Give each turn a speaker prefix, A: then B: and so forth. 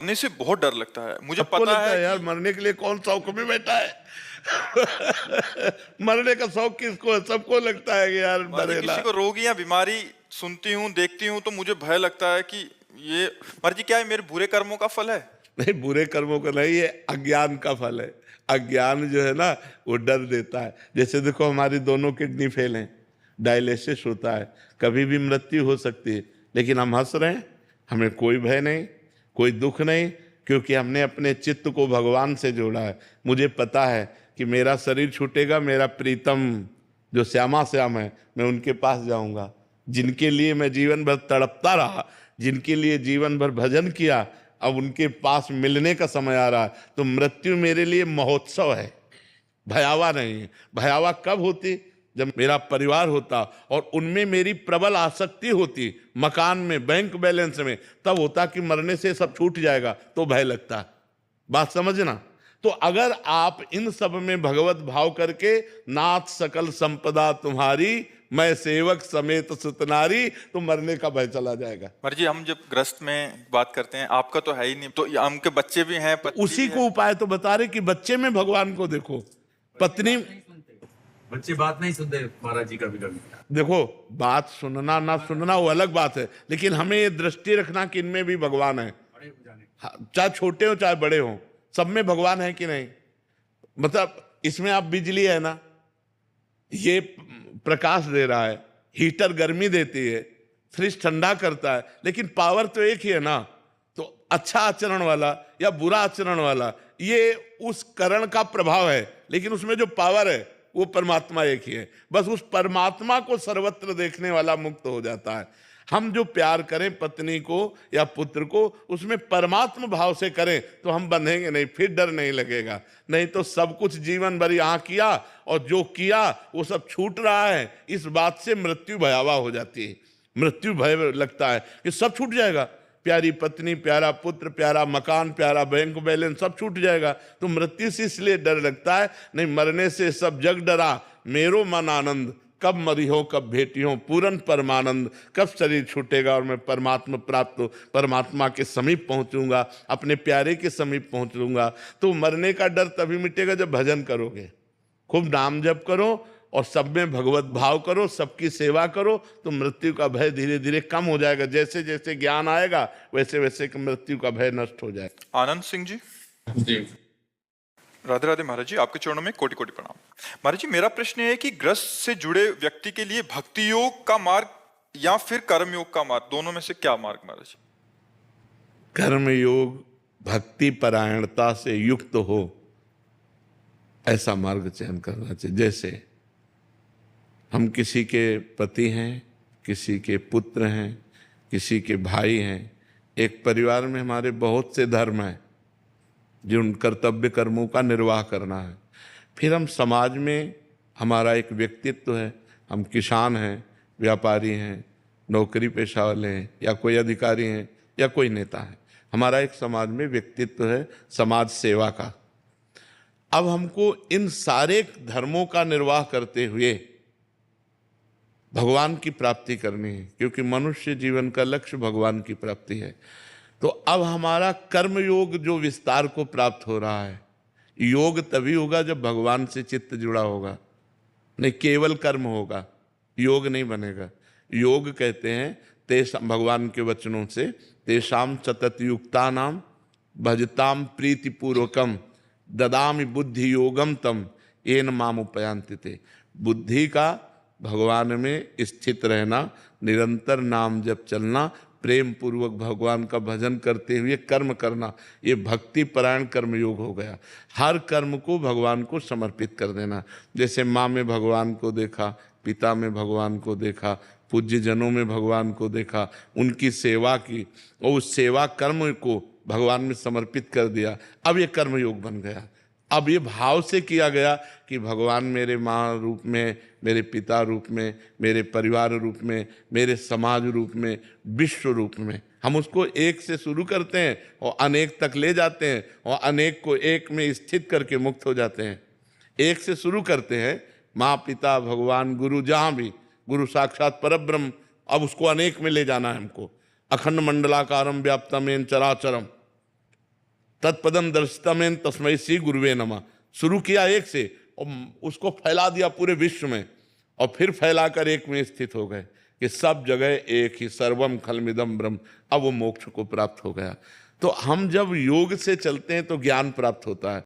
A: मरने से बहुत डर लगता है, मुझे
B: सबको
A: पता
B: लगता
A: है
B: है यार,
A: कि
B: मरने के लिए कौन शौक में बैठा है। मरने का शौक किसको है? सबको लगता है कि यार
A: महाराज जी,
B: मरेला।
A: किसी को रोग या बीमारी सुनती हूँ, देखती हूँ तो मुझे भय लगता है कि ये महाराज जी क्या है, मेरे बुरे कर्मों का फल है।
B: नहीं, बुरे कर्मों का नहीं, ये अज्ञान का फल है। अज्ञान जो है ना, वो डर देता है। जैसे देखो, हमारी दोनों किडनी फेल हैं, डायलिसिस होता है, कभी भी मृत्यु हो सकती है, लेकिन हम हंस रहे हैं, हमें कोई भय नहीं, कोई दुख नहीं, क्योंकि हमने अपने चित्त को भगवान से जोड़ा है। मुझे पता है कि मेरा शरीर छूटेगा, मेरा प्रीतम जो श्यामा श्याम है, मैं उनके पास जाऊंगा। जिनके लिए मैं जीवन भर तड़पता रहा, जिनके लिए जीवन भर भजन किया, अब उनके पास मिलने का समय आ रहा है। तो मृत्यु मेरे लिए महोत्सव है, भयावह नहीं है। भयावह कब होती? जब मेरा परिवार होता और उनमें मेरी प्रबल आसक्ति होती, मकान में, बैंक बैलेंस में, तब होता कि मरने से सब छूट जाएगा, तो भय लगता। बात समझना। तो अगर आप इन सब में भगवत भाव करके, नाथ सकल संपदा तुम्हारी, मैं सेवक समेत सुतनारी, तो मरने का भय चला जाएगा।
A: महाराज जी हम जब ग्रस्त में बात करते हैं, आपका तो है ही नहीं, तो हमके बच्चे भी हैं, पत्नी
B: उसी
A: भी
B: को
A: है।
B: उपाय तो बता रहे कि बच्चे में भगवान को देखो, पत्नी।
C: बच्चे बात नहीं सुनते महाराज जी कभी कभी।
B: देखो, बात सुनना ना सुनना वो अलग बात है, लेकिन हमें ये दृष्टि रखना कि इनमें भी भगवान है।
C: बड़े हो जाने
B: हाँ, चाहे छोटे हो चाहे बड़े हो, सब में भगवान है कि नहीं। मतलब इसमें आप बिजली है ना, ये प्रकाश दे रहा है, हीटर गर्मी देती है, फ्रिज ठंडा करता है, लेकिन पावर तो एक ही है ना। तो अच्छा आचरण वाला या बुरा आचरण वाला, ये उस करण का प्रभाव है, लेकिन उसमें जो पावर है वो परमात्मा एक ही है। बस उस परमात्मा को सर्वत्र देखने वाला मुक्त हो जाता है। हम जो प्यार करें पत्नी को या पुत्र को, उसमें परमात्मा भाव से करें तो हम बंधेंगे नहीं, फिर डर नहीं लगेगा। नहीं तो सब कुछ जीवन भर यहाँ किया और जो किया वो सब छूट रहा है, इस बात से मृत्यु भयावह हो जाती है। मृत्यु भय लगता है कि सब छूट जाएगा, प्यारी पत्नी, प्यारा पुत्र, प्यारा मकान, प्यारा बैंक बैलेंस, सब छूट जाएगा। तो मृत्यु से इसलिए डर लगता है। नहीं, मरने से सब जग डरा, मेरो मन आनंद, कब मरी हो कब भेटी हो पूरन परमानंद, कब शरीर छूटेगा और मैं परमात्मा प्राप्त, परमात्मा के समीप पहुंचूंगा, अपने प्यारे के समीप पहुंचूंगा। तो मरने का डर तभी मिटेगा जब भजन करोगे, खूब नाम जप करो और सब में भगवत भाव करो, सबकी सेवा करो, तो मृत्यु का भय धीरे धीरे कम हो जाएगा। जैसे जैसे ज्ञान आएगा वैसे वैसे मृत्यु का भय नष्ट हो जाएगा।
A: आनंद सिंह जी।
C: जी।
A: राधे राधे महाराज जी, आपके चरणों में कोटि कोटि प्रणाम। महाराज जी मेरा प्रश्न है कि ग्रस्त से जुड़े व्यक्ति के लिए भक्ति योग का मार्ग या फिर कर्म योग का मार्ग, दोनों में से क्या मार्ग महाराज जी?
B: कर्म योग भक्ति परायणता से युक्त हो, ऐसा मार्ग चयन करना चाहिए। जैसे हम किसी के पति हैं, किसी के पुत्र हैं, किसी के भाई हैं, एक परिवार में हमारे बहुत से धर्म हैं जिन कर्तव्य कर्मों का निर्वाह करना है। फिर हम समाज में, हमारा एक व्यक्तित्व है, हम किसान हैं, व्यापारी हैं, नौकरी पेशा वाले हैं, या कोई अधिकारी हैं, या कोई नेता है, हमारा एक समाज में व्यक्तित्व है समाज सेवा का। अब हमको इन सारे धर्मों का निर्वाह करते हुए भगवान की प्राप्ति करनी है, क्योंकि मनुष्य जीवन का लक्ष्य भगवान की प्राप्ति है। तो अब हमारा कर्म योग जो विस्तार को प्राप्त हो रहा है, योग तभी होगा जब भगवान से चित्त जुड़ा होगा, नहीं केवल कर्म होगा, योग नहीं बनेगा। योग कहते हैं तेषाम, भगवान के वचनों से, तेषाम सतत युक्ता नाम भजताम प्रीतिपूर्वकम ददामि बुद्धि योगम तम येन माम उपयांति ते। बुद्धि का भगवान में स्थित रहना, निरंतर नाम जप चलना, प्रेम पूर्वक भगवान का भजन करते हुए कर्म करना, ये भक्ति परायण कर्म योग हो गया। हर कर्म को भगवान को समर्पित कर देना। जैसे माँ में भगवान को देखा, पिता में भगवान को देखा, पूज्य जनों में भगवान को देखा, उनकी सेवा की और उस सेवा कर्म को भगवान में समर्पित कर दिया, अब ये कर्म योग बन गया। अब ये भाव से किया गया कि भगवान मेरे माँ रूप में, मेरे पिता रूप में, मेरे परिवार रूप में, मेरे समाज रूप में, विश्व रूप में। हम उसको एक से शुरू करते हैं और अनेक तक ले जाते हैं, और अनेक को एक में स्थित करके मुक्त हो जाते हैं। एक से शुरू करते हैं, माँ पिता भगवान गुरु, जहाँ भी गुरु साक्षात परब्रह्म, अब उसको अनेक में ले जाना है हमको। अखंड मंडलाकारम व्याप्तम येन चराचरम, तत्पदम दर्शितमेन तस्मै श्री गुरुवे नमः। शुरू किया एक से और उसको फैला दिया पूरे विश्व में, और फिर फैलाकर एक में स्थित हो गए कि सब जगह एक ही, सर्वम खलमिदम ब्रह्म। अब वो मोक्ष को प्राप्त हो गया। तो हम जब योग से चलते हैं तो ज्ञान प्राप्त होता है।